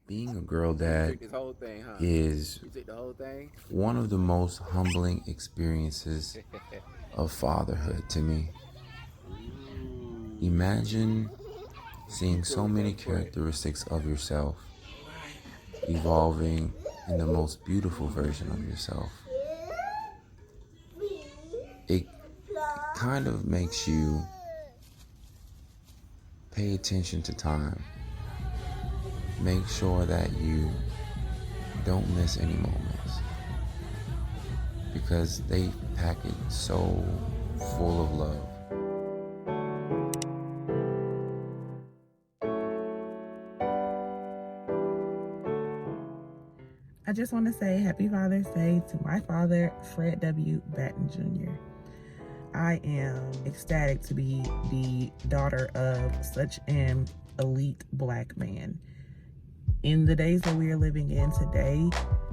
Being a girl dad This whole thing, huh? is You took the whole thing? one of the most humbling experiences of fatherhood to me. Imagine seeing so many characteristics of yourself evolving in the most beautiful version of yourself. It kind of makes you pay attention to time. Make sure that you don't miss any moments because they pack it so full of love. I just want to say happy Father's Day to my father, Fred W. Batten Jr. I am ecstatic to be the daughter of such an elite black man. In the days that we are living in today,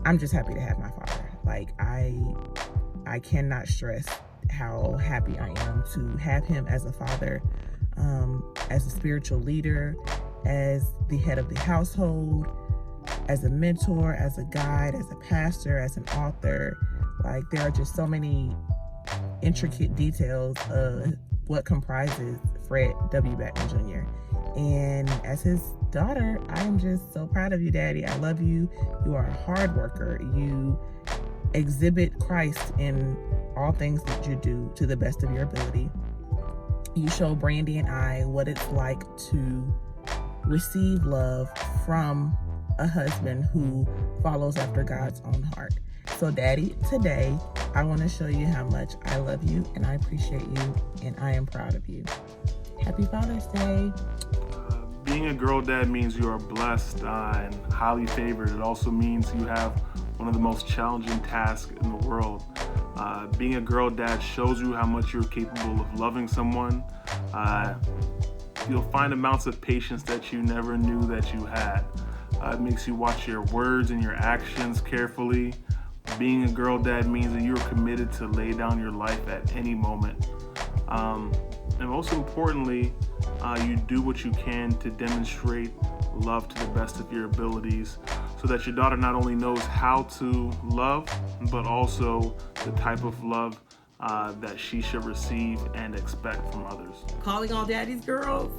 I'm just happy to have my father. Like, I cannot stress how happy I am to have him as a father, as a spiritual leader, as the head of the household, as a mentor, as a guide, as a pastor, as an author. Like, there are just so many intricate details of what comprises Fred W. Batten Jr. And as his daughter, I am just so proud of you, Daddy. I love you. You are a hard worker. You exhibit Christ in all things that you do to the best of your ability. You show Brandy and I what it's like to receive love from a husband who follows after God's own heart. So, Daddy, today I want to show you how much I love you and I appreciate you and I am proud of you. Happy Father's Day. Being a girl dad means you are blessed and highly favored. It also means you have one of the most challenging tasks in the world. Being a girl dad shows you how much you're capable of loving someone. You'll find amounts of patience that you never knew that you had. It makes you watch your words and your actions carefully. Being a girl dad means that you're committed to lay down your life at any moment. And most importantly, you do what you can to demonstrate love to the best of your abilities so that your daughter not only knows how to love, but also the type of love that she should receive and expect from others. Calling all daddy's girls,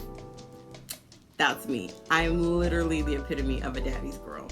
that's me. I am literally the epitome of a daddy's girl.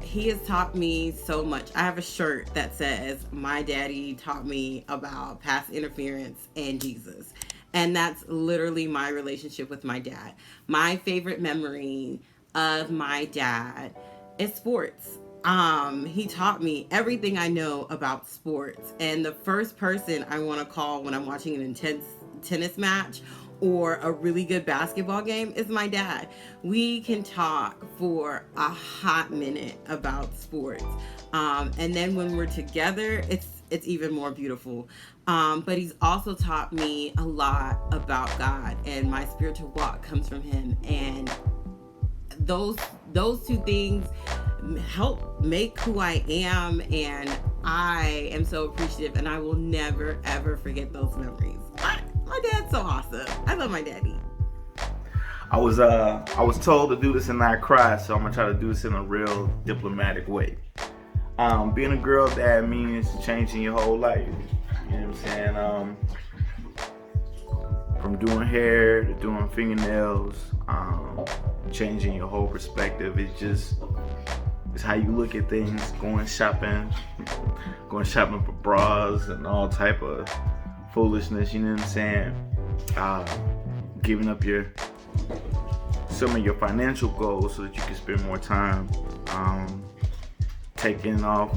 He has taught me so much. I have a shirt that says, "My daddy taught me about past interference and Jesus." And that's literally my relationship with my dad. My favorite memory of my dad is sports. He taught me everything I know about sports. And the first person I want to call when I'm watching an intense tennis match or a really good basketball game is my dad. We can talk for a hot minute about sports. And then when we're together, it's even more beautiful. But he's also taught me a lot about God, and my spiritual walk comes from him. And those two things help make who I am, and I am so appreciative, and I will never ever forget those memories. My dad's so awesome. I love my daddy. I was told to do this and not cry, so I'm gonna try to do this in a real diplomatic way. Being a girl dad means changing your whole life. You know what I'm saying? From doing hair to doing fingernails, changing your whole perspective. It's how you look at things. Going shopping for bras and all type of foolishness. You know what I'm saying? Giving up some of your financial goals so that you can spend more time. Taking off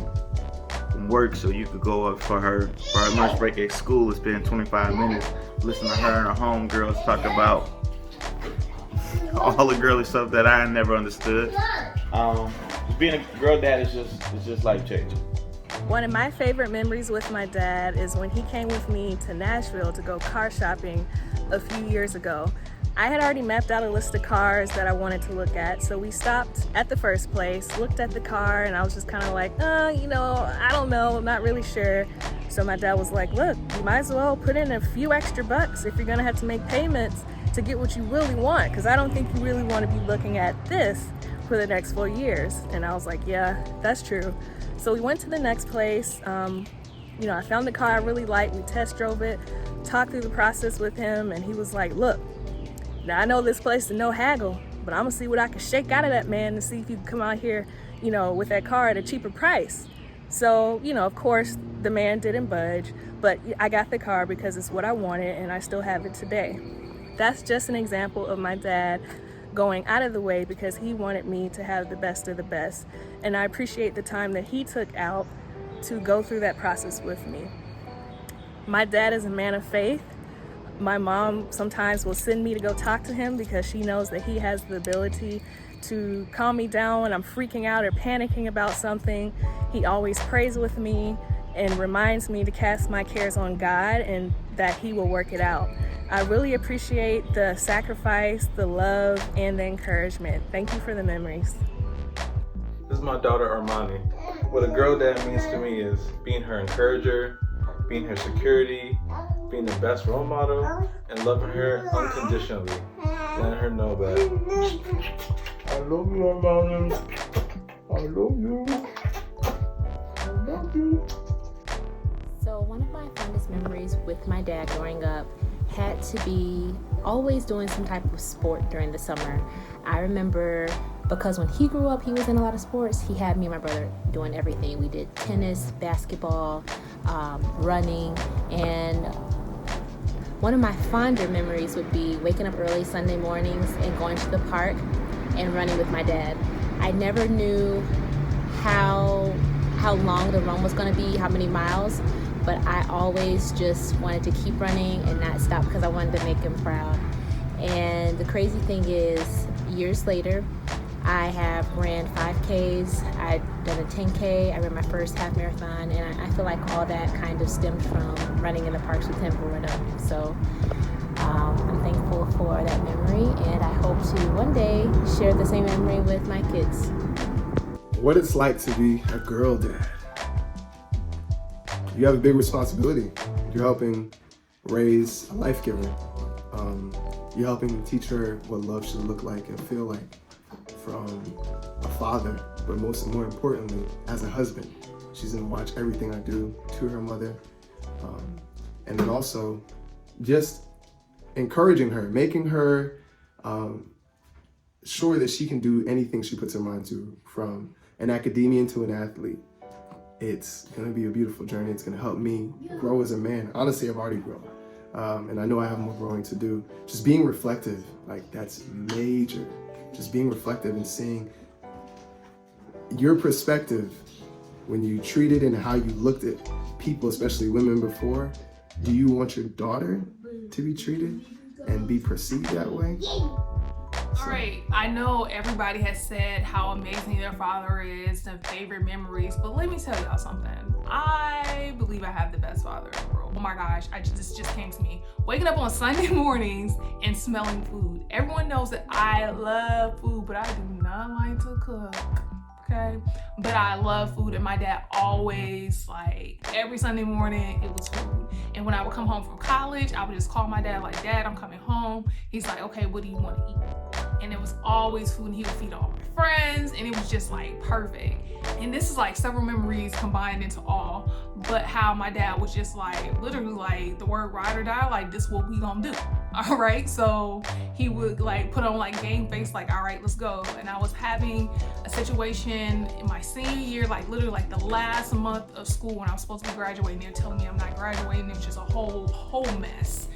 from work so you could go up for her lunch break at school and spend 25 minutes listening to her and her homegirls talk about all the girly stuff that I never understood. Being a girl dad is just life changing. One of my favorite memories with my dad is when he came with me to Nashville to go car shopping a few years ago. I had already mapped out a list of cars that I wanted to look at, so we stopped at the first place, looked at the car, and I was just kind of like, I don't know, I'm not really sure. So my dad was like, look, you might as well put in a few extra bucks if you're gonna have to make payments to get what you really want, because I don't think you really want to be looking at this for the next 4 years. And I was like, yeah, that's true. So we went to the next place. You know, I found the car I really liked. We test drove it, talked through the process with him, and he was like, look, now I know this place is no haggle, but I'm gonna see what I can shake out of that man to see if you can come out here, you know, with that car at a cheaper price. So, you know, of course, the man didn't budge, but I got the car because it's what I wanted, and I still have it today. That's just an example of my dad going out of the way because he wanted me to have the best of the best. And I appreciate the time that he took out to go through that process with me. My dad is a man of faith. My mom sometimes will send me to go talk to him because she knows that he has the ability to calm me down when I'm freaking out or panicking about something. He always prays with me and reminds me to cast my cares on God and that he will work it out. I really appreciate the sacrifice, the love, and the encouragement. Thank you for the memories. This is my daughter Armani. What a girl dad means to me is being her encourager, being her security, being the best role model, and loving her unconditionally. Letting her know that I love you, Armani. I love you. I love you. So one of my fondest memories with my dad growing up had to be always doing some type of sport during the summer. I remember because when he grew up, he was in a lot of sports. He had me and my brother doing everything. We did tennis, basketball, running, and one of my fonder memories would be waking up early Sunday mornings and going to the park and running with my dad. I never knew how long the run was going to be, how many miles, but I always just wanted to keep running and not stop because I wanted to make him proud. And the crazy thing is, years later, I have ran 5Ks, I've done a 10K, I ran my first half marathon, and I feel like all that kind of stemmed from running in the parks with him growing up. So I'm thankful for that memory, and I hope to one day share the same memory with my kids. What it's like to be a girl dad. You have a big responsibility. You're helping raise a life giver. You're helping teach her what love should look like and feel like from a father, but more importantly, as a husband. She's gonna watch everything I do to her mother. And then also just encouraging her, making her sure that she can do anything she puts her mind to, from an academician to an athlete. It's gonna be a beautiful journey. It's gonna help me grow as a man. Honestly, I've already grown. And I know I have more growing to do. Just being reflective, like that's major. Just being reflective and seeing your perspective when you treated and how you looked at people, especially women before. Do you want your daughter to be treated and be perceived that way? All right, I know everybody has said how amazing their father is, their favorite memories, but let me tell y'all something. I believe I have the best father in the world. Oh my gosh, this just came to me. Waking up on Sunday mornings and smelling food. Everyone knows that I love food, but I do not like to cook, okay? But I love food, and my dad always, like, every Sunday morning, it was food. And when I would come home from college, I would just call my dad, like, Dad, I'm coming home. He's like, okay, what do you want to eat? And it was always food, and he would feed all my friends, and it was just like perfect. And this is like several memories combined into all, but how my dad was just like, literally like the word ride or die, like this what we gonna do, all right? So he would like put on like game face, like, all right, let's go. And I was having a situation in my senior year, like literally like the last month of school when I was supposed to be graduating. They're telling me I'm not graduating. It was just a whole mess.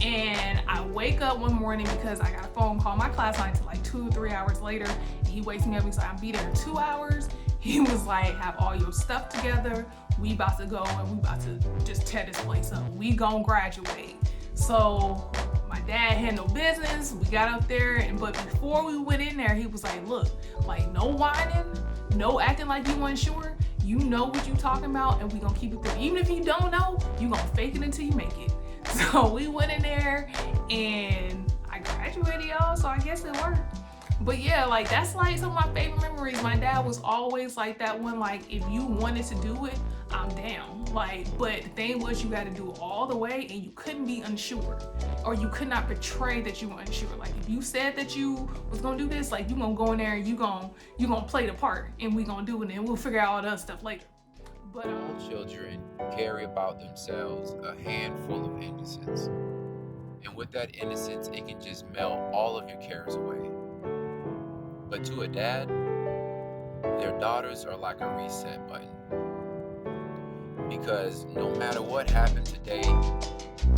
And I wake up one morning because I got a phone call. My class night to like 2 or 3 hours later. And he wakes me up. He's like, I'll be there in 2 hours. He was like, have all your stuff together. We about to go and we about to just tear this place up. We gonna graduate. So my dad had no business. We got up there, but before we went in there, he was like, look, like no whining, no acting like you weren't sure. You know what you talking about, and we gonna keep it there. Even if you don't know, you gonna fake it until you make it. So we went in there and I graduated, y'all, so I guess it worked. But yeah, like that's like some of my favorite memories. My dad was always like that one, like if you wanted to do it, I'm down. Like, but the thing was, you got to do it all the way, and you couldn't be unsure, or you could not betray that you were unsure. Like, if you said that you was gonna do this, like, you gonna go in there and you gonna play the part, and we gonna do it, and we'll figure out all the other stuff later. But all children carry about themselves a handful of innocence, and with that innocence, it can just melt all of your cares away. But to a dad, their daughters are like a reset button. Because no matter what happened today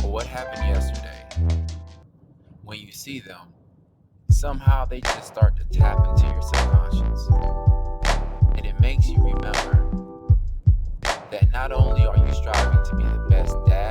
or what happened yesterday, when you see them, somehow they just start to tap into your subconscious. And it makes you remember that not only are you striving to be the best dad,